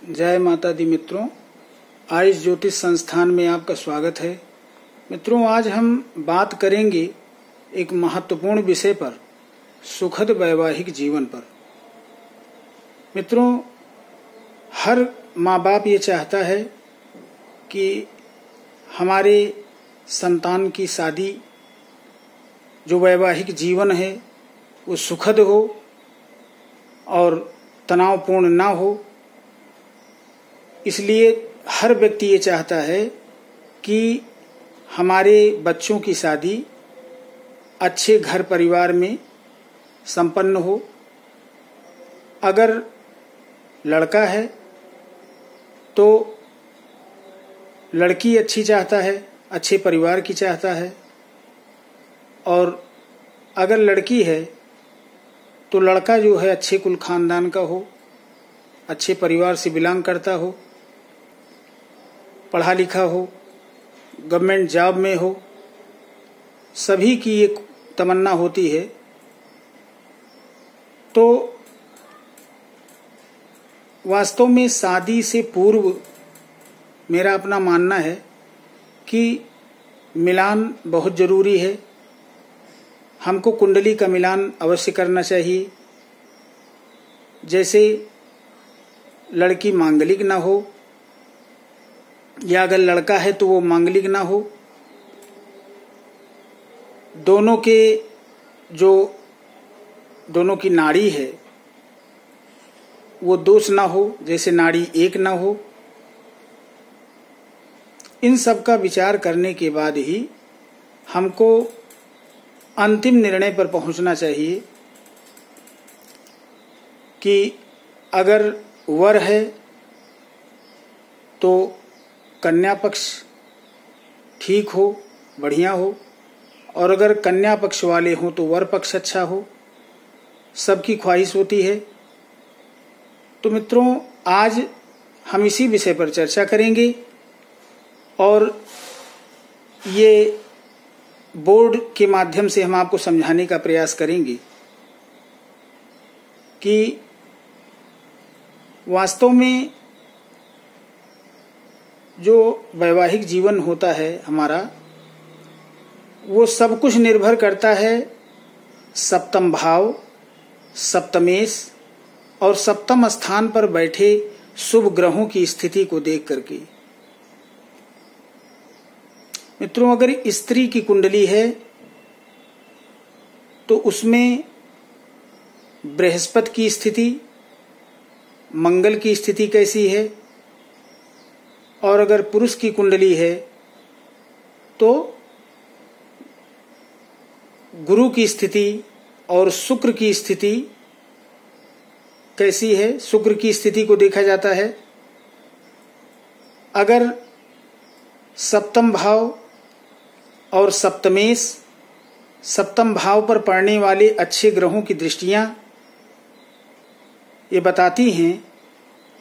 जय माता दी मित्रों, आयुष ज्योतिष संस्थान में आपका स्वागत है। मित्रों, आज हम बात करेंगे एक महत्वपूर्ण विषय पर, सुखद वैवाहिक जीवन पर। मित्रों, हर माँ बाप ये चाहता है कि हमारे संतान की शादी, जो वैवाहिक जीवन है, वो सुखद हो और तनावपूर्ण ना हो। इसलिए हर व्यक्ति ये चाहता है कि हमारे बच्चों की शादी अच्छे घर परिवार में संपन्न हो। अगर लड़का है तो लड़की अच्छी चाहता है, अच्छे परिवार की चाहता है, और अगर लड़की है तो लड़का जो है अच्छे कुल खानदान का हो, अच्छे परिवार से बिलोंग करता हो, पढ़ा लिखा हो, गवर्नमेंट जॉब में हो। सभी की एक तमन्ना होती है। तो वास्तव में शादी से पूर्व मेरा अपना मानना है कि मिलान बहुत जरूरी है। हमको कुंडली का मिलान अवश्य करना चाहिए। जैसे लड़की मांगलिक ना हो, या अगर लड़का है तो वो मांगलिक ना हो। दोनों की नाड़ी है वो दोष ना हो, जैसे नाड़ी एक ना हो। इन सब का विचार करने के बाद ही हमको अंतिम निर्णय पर पहुंचना चाहिए कि अगर वर है तो कन्या पक्ष ठीक हो, बढ़िया हो, और अगर कन्या पक्ष वाले हों तो वर पक्ष अच्छा हो। सबकी ख्वाहिश होती है। तो मित्रों, आज हम इसी विषय पर चर्चा करेंगे और ये बोर्ड के माध्यम से हम आपको समझाने का प्रयास करेंगे कि वास्तव में जो वैवाहिक जीवन होता है हमारा, वो सब कुछ निर्भर करता है सप्तम भाव, सप्तमेश और सप्तम स्थान पर बैठे शुभ ग्रहों की स्थिति को देख करके। मित्रों, अगर स्त्री की कुंडली है तो उसमें बृहस्पति की स्थिति, मंगल की स्थिति कैसी है, और अगर पुरुष की कुंडली है तो गुरु की स्थिति और शुक्र की स्थिति कैसी है, शुक्र की स्थिति को देखा जाता है। अगर सप्तम भाव और सप्तमेश, सप्तम भाव पर पड़ने वाले अच्छे ग्रहों की दृष्टियां ये बताती हैं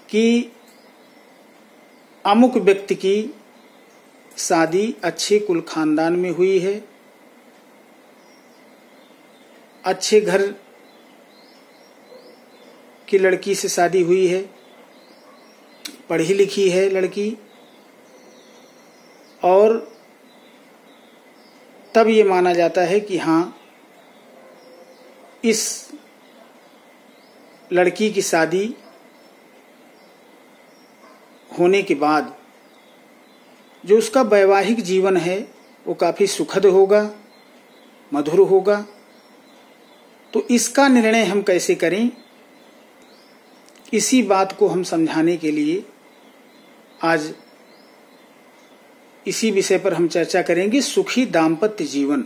कि अमुक व्यक्ति की शादी अच्छे कुल खानदान में हुई है, अच्छे घर की लड़की से शादी हुई है, पढ़ी लिखी है लड़की, और तब ये माना जाता है कि हाँ, इस लड़की की शादी होने के बाद जो उसका वैवाहिक जीवन है वो काफी सुखद होगा, मधुर होगा। तो इसका निर्णय हम कैसे करें, इसी बात को हम समझाने के लिए आज इसी विषय पर हम चर्चा करेंगे, सुखी दाम्पत्य जीवन।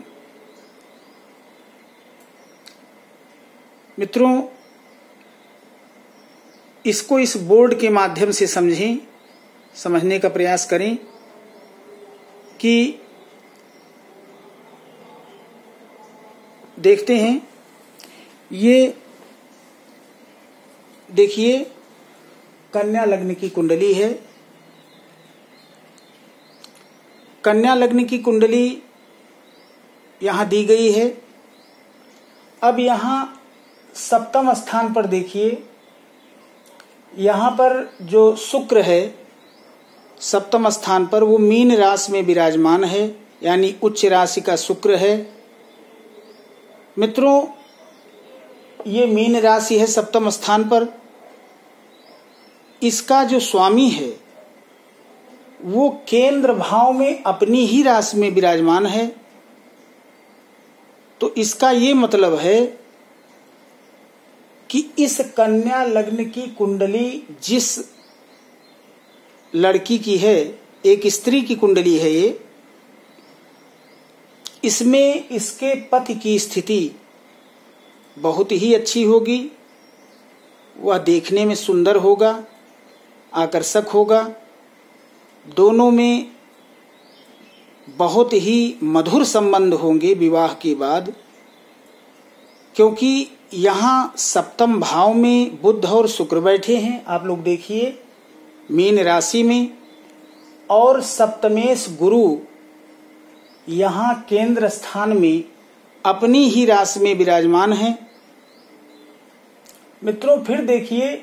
मित्रों, इसको इस बोर्ड के माध्यम से समझने का प्रयास करें कि देखते हैं। ये देखिए, कन्या लग्न की कुंडली है। कन्या लग्न की कुंडली यहां दी गई है। अब यहां सप्तम स्थान पर देखिए, यहाँ पर जो शुक्र है सप्तम स्थान पर, वो मीन राशि में विराजमान है, यानी उच्च राशि का शुक्र है। मित्रों, ये मीन राशि है सप्तम स्थान पर। इसका जो स्वामी है वो केंद्र भाव में अपनी ही राशि में विराजमान है। तो इसका ये मतलब है कि इस कन्या लग्न की कुंडली जिस लड़की की है, एक स्त्री की कुंडली है ये, इसमें इसके पति की स्थिति बहुत ही अच्छी होगी। वह देखने में सुंदर होगा, आकर्षक होगा। दोनों में बहुत ही मधुर संबंध होंगे विवाह के बाद, क्योंकि यहाँ सप्तम भाव में बुध और शुक्र बैठे हैं। आप लोग देखिए मीन राशि में, और सप्तमेश गुरु यहाँ केंद्र स्थान में अपनी ही राशि में विराजमान है। मित्रों, फिर देखिए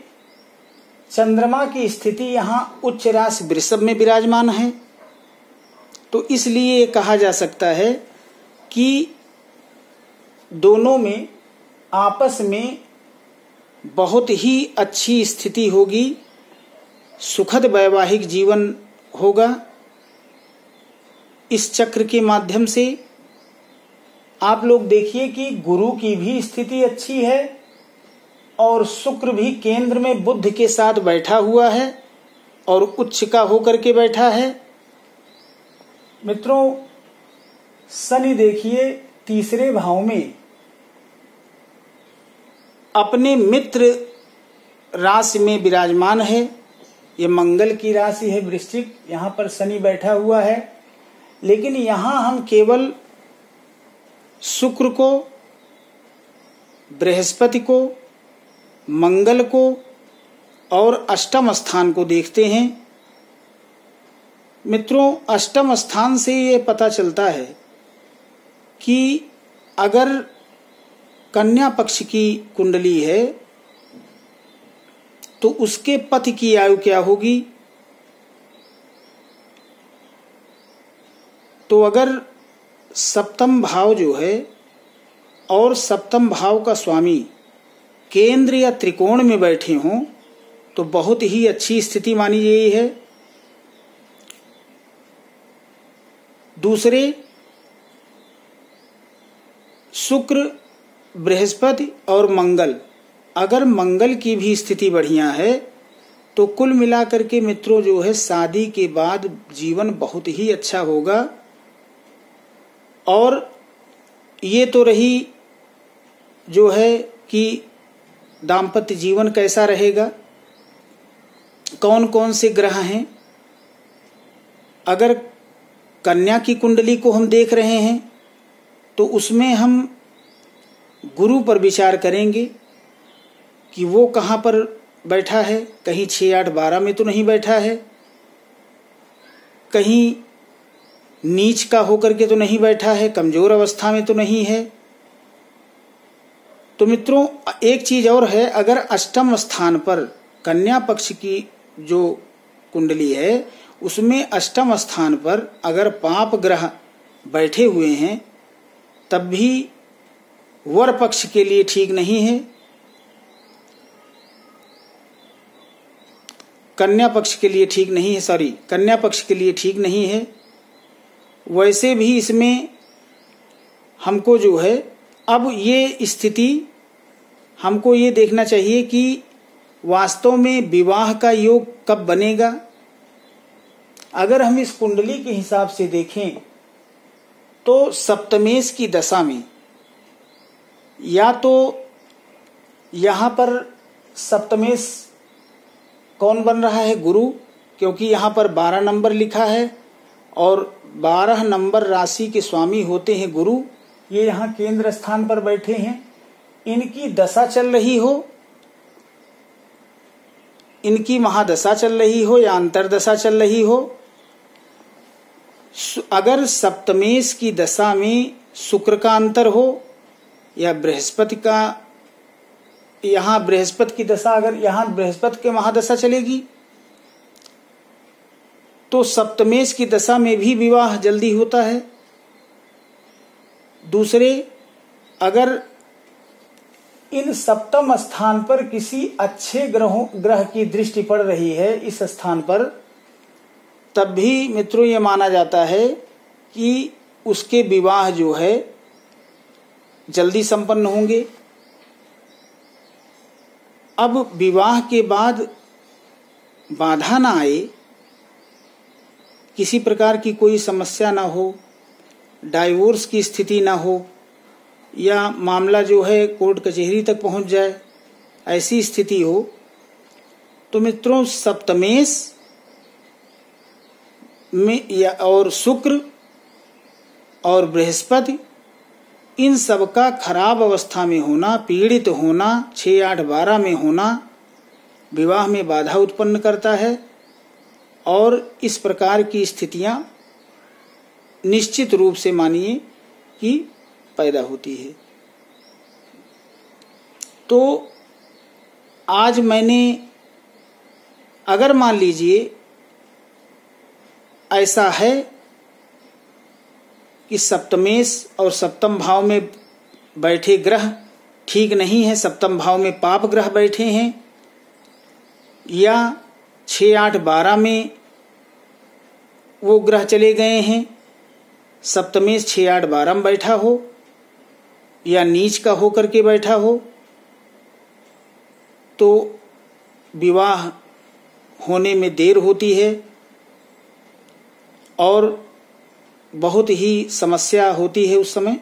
चंद्रमा की स्थिति यहाँ उच्च राशि वृषभ में विराजमान है। तो इसलिए कहा जा सकता है कि दोनों में आपस में बहुत ही अच्छी स्थिति होगी, सुखद वैवाहिक जीवन होगा। इस चक्र के माध्यम से आप लोग देखिए कि गुरु की भी स्थिति अच्छी है और शुक्र भी केंद्र में बुध के साथ बैठा हुआ है और उच्च का होकर के बैठा है। मित्रों, शनि देखिए तीसरे भाव में अपने मित्र राशि में विराजमान है। ये मंगल की राशि है वृश्चिक, यहाँ पर शनि बैठा हुआ है। लेकिन यहाँ हम केवल शुक्र को, बृहस्पति को, मंगल को और अष्टम स्थान को देखते हैं। मित्रों, अष्टम स्थान से ये पता चलता है कि अगर कन्या पक्ष की कुंडली है तो उसके पति की आयु क्या होगी। तो अगर सप्तम भाव जो है और सप्तम भाव का स्वामी केंद्र या त्रिकोण में बैठे हों तो बहुत ही अच्छी स्थिति मानी गई है। दूसरे, शुक्र, बृहस्पति और मंगल, अगर मंगल की भी स्थिति बढ़िया है तो कुल मिलाकर के मित्रों जो है शादी के बाद जीवन बहुत ही अच्छा होगा। और ये तो रही जो है कि दाम्पत्य जीवन कैसा रहेगा, कौन कौन से ग्रह हैं। अगर कन्या की कुंडली को हम देख रहे हैं तो उसमें हम गुरु पर विचार करेंगे कि वो कहाँ पर बैठा है। कहीं 6, 8, 12 में तो नहीं बैठा है, कहीं नीच का होकर के तो नहीं बैठा है, कमजोर अवस्था में तो नहीं है। तो मित्रों, एक चीज और है, अगर अष्टम स्थान पर कन्या पक्ष की जो कुंडली है उसमें अष्टम स्थान पर अगर पाप ग्रह बैठे हुए हैं तब भी वर पक्ष के लिए ठीक नहीं है, कन्या पक्ष के लिए ठीक नहीं है, कन्या पक्ष के लिए ठीक नहीं है। वैसे भी इसमें हमको जो है अब ये स्थिति हमको ये देखना चाहिए कि वास्तव में विवाह का योग कब बनेगा। अगर हम इस कुंडली के हिसाब से देखें तो सप्तमेश की दशा में या तो यहाँ पर सप्तमेश कौन बन रहा है, गुरु, क्योंकि यहाँ पर 12 नंबर लिखा है और 12 नंबर राशि के स्वामी होते हैं गुरु। ये यहाँ केंद्र स्थान पर बैठे हैं, इनकी दशा चल रही हो, इनकी महादशा चल रही हो या अंतरदशा चल रही हो। अगर सप्तमेश की दशा में शुक्र का अंतर हो या बृहस्पति का यहाँ बृहस्पति की दशा, अगर यहाँ बृहस्पति के महादशा चलेगी तो सप्तमेश की दशा में भी विवाह जल्दी होता है। दूसरे, अगर इन सप्तम स्थान पर किसी अच्छे ग्रह की दृष्टि पड़ रही है इस स्थान पर, तब भी मित्रों ये माना जाता है कि उसके विवाह जो है जल्दी संपन्न होंगे। अब विवाह के बाद बाधा ना आए, किसी प्रकार की कोई समस्या ना हो, डाइवोर्स की स्थिति ना हो, या मामला जो है कोर्ट कचहरी तक पहुंच जाए, ऐसी स्थिति हो, तो मित्रों सप्तमेश में या और शुक्र और बृहस्पति इन सब का खराब अवस्था में होना, पीड़ित होना, 6, 8, 12 में होना विवाह में बाधा उत्पन्न करता है। और इस प्रकार की स्थितियां निश्चित रूप से मानिए कि पैदा होती है। तो आज मैंने, अगर मान लीजिए ऐसा है कि सप्तमेश और सप्तम भाव में बैठे ग्रह ठीक नहीं है, सप्तम भाव में पाप ग्रह बैठे हैं, या 6, 8, 12 में वो ग्रह चले गए हैं, सप्तमेश 6, 8, 12 में बैठा हो या नीच का होकर के बैठा हो, तो विवाह होने में देर होती है और बहुत ही समस्या होती है उस समय।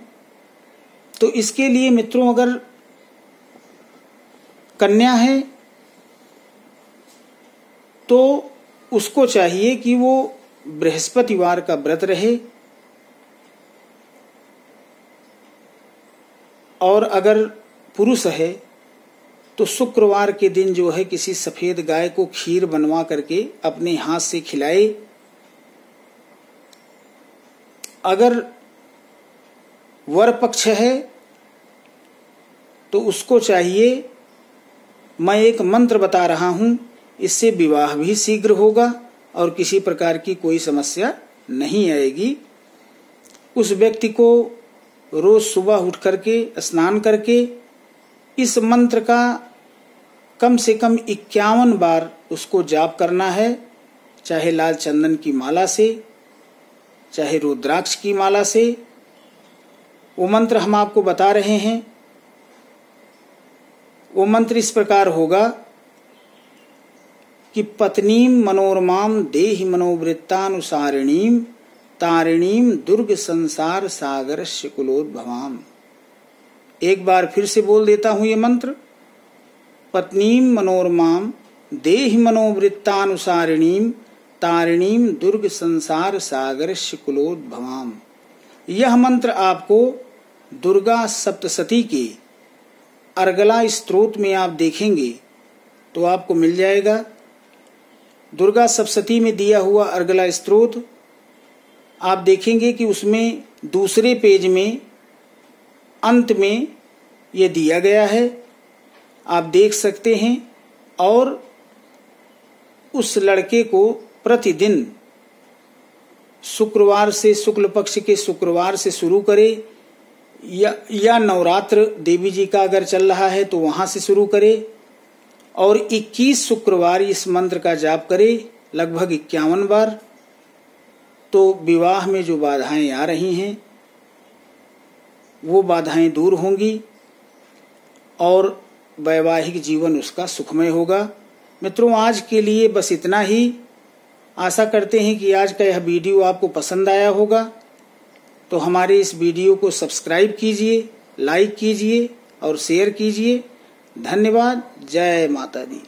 तो इसके लिए मित्रों, अगर कन्या है तो उसको चाहिए कि वो बृहस्पतिवार का व्रत रहे, और अगर पुरुष है तो शुक्रवार के दिन जो है किसी सफेद गाय को खीर बनवा करके अपने हाथ से खिलाए। अगर वर पक्ष है तो उसको चाहिए, मैं एक मंत्र बता रहा हूं, इससे विवाह भी शीघ्र होगा और किसी प्रकार की कोई समस्या नहीं आएगी। उस व्यक्ति को रोज सुबह उठ करके स्नान करके इस मंत्र का कम से कम 51 बार उसको जाप करना है, चाहे लाल चंदन की माला से, चाहे रुद्राक्ष की माला से। वो मंत्र हम आपको बता रहे हैं। वो मंत्र इस प्रकार होगा कि पत्नीम मनोरमाम देहि मनोवृत्तानुसारिणीम तारिणीम दुर्ग संसार सागरस्य कुलोद्भवाम। एक बार फिर से बोल देता हूं ये मंत्र। पत्नीम मनोरमाम देहि मनोवृत्तानुसारिणीम तारिणीम दुर्ग संसार सागरस्य कुलोद्भवाम। यह मंत्र आपको दुर्गा सप्तशती के अर्गला स्तोत्र में आप देखेंगे तो आपको मिल जाएगा। दुर्गा सप्तशती में दिया हुआ अर्गला स्तोत्र आप देखेंगे कि उसमें दूसरे पेज में अंत में ये दिया गया है, आप देख सकते हैं। और उस लड़के को प्रतिदिन शुक्रवार से, शुक्ल पक्ष के शुक्रवार से शुरू करे, या नवरात्र देवी जी का अगर चल रहा है तो वहां से शुरू करे, और 21 शुक्रवार इस मंत्र का जाप करे लगभग 51 बार। तो विवाह में जो बाधाएं आ रही हैं वो बाधाएं दूर होंगी और वैवाहिक जीवन उसका सुखमय होगा। मित्रों, आज के लिए बस इतना ही। आशा करते हैं कि आज का यह वीडियो आपको पसंद आया होगा। तो हमारे इस वीडियो को सब्सक्राइब कीजिए, लाइक कीजिए और शेयर कीजिए। धन्यवाद। जय माता दी।